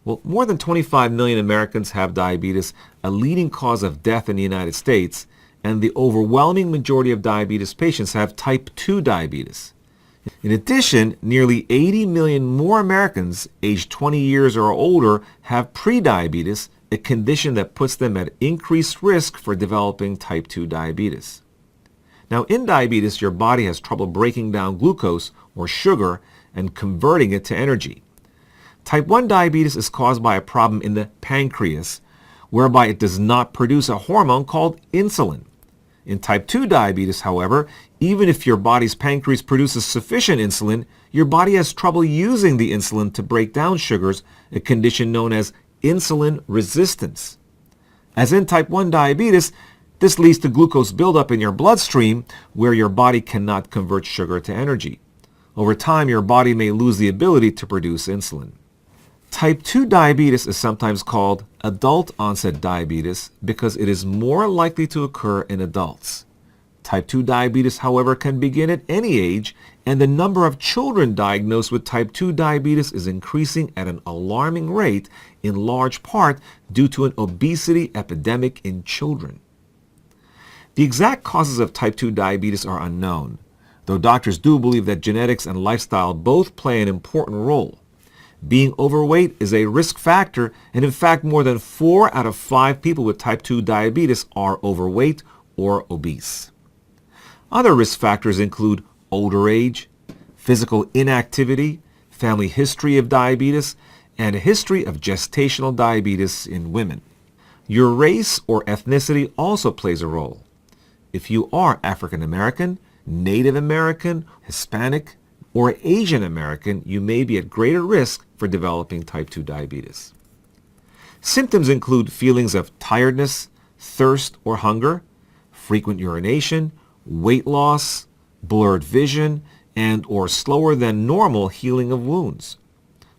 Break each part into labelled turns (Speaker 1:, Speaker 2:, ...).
Speaker 1: Well, more than 25 million Americans have diabetes, a leading cause of death in the United States, and the overwhelming majority of diabetes patients have type 2 diabetes. In addition, nearly 80 million more Americans aged 20 years or older have prediabetes, a condition that puts them at increased risk for developing type 2 diabetes. Now, in diabetes, your body has trouble breaking down glucose or sugar and converting it to energy. Type 1 diabetes is caused by a problem in the pancreas, whereby it does not produce a hormone called insulin. In type 2 diabetes, however, even if your body's pancreas produces sufficient insulin, your body has trouble using the insulin to break down sugars, a condition known as insulin resistance. As in type 1 diabetes, this leads to glucose buildup in your bloodstream where your body cannot convert sugar to energy. Over time, your body may lose the ability to produce insulin. Type 2 diabetes is sometimes called adult-onset diabetes because it is more likely to occur in adults. Type 2 diabetes, however, can begin at any age, and the number of children diagnosed with type 2 diabetes is increasing at an alarming rate, in large part due to an obesity epidemic in children. The exact causes of type 2 diabetes are unknown, though doctors do believe that genetics and lifestyle both play an important role. Being overweight is a risk factor, and in fact, more than 4 out of 5 people with type 2 diabetes are overweight or obese. Other risk factors include older age, physical inactivity, family history of diabetes, and a history of gestational diabetes in women. Your race or ethnicity also plays a role. If you are African American, Native American, Hispanic, or Asian American, you may be at greater risk for developing type 2 diabetes. Symptoms include feelings of tiredness, thirst or hunger, frequent urination, weight loss, blurred vision, and or slower than normal healing of wounds.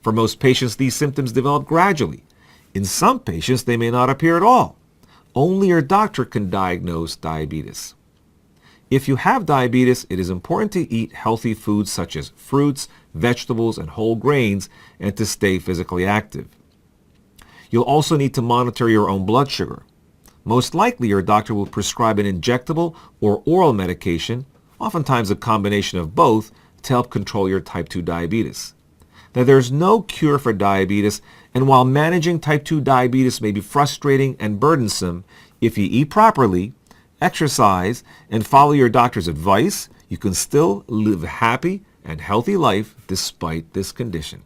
Speaker 1: For most patients, these symptoms develop gradually. In some patients, they may not appear at all. Only your doctor can diagnose diabetes. If you have diabetes, it is important to eat healthy foods such as fruits, vegetables, and whole grains, and to stay physically active. You'll also need to monitor your own blood sugar. Most likely, your doctor will prescribe an injectable or oral medication, oftentimes a combination of both, to help control your type 2 diabetes. Now, there's no cure for diabetes, and while managing type 2 diabetes may be frustrating and burdensome, if you eat properly, exercise, and follow your doctor's advice, you can still live a happy and healthy life despite this condition.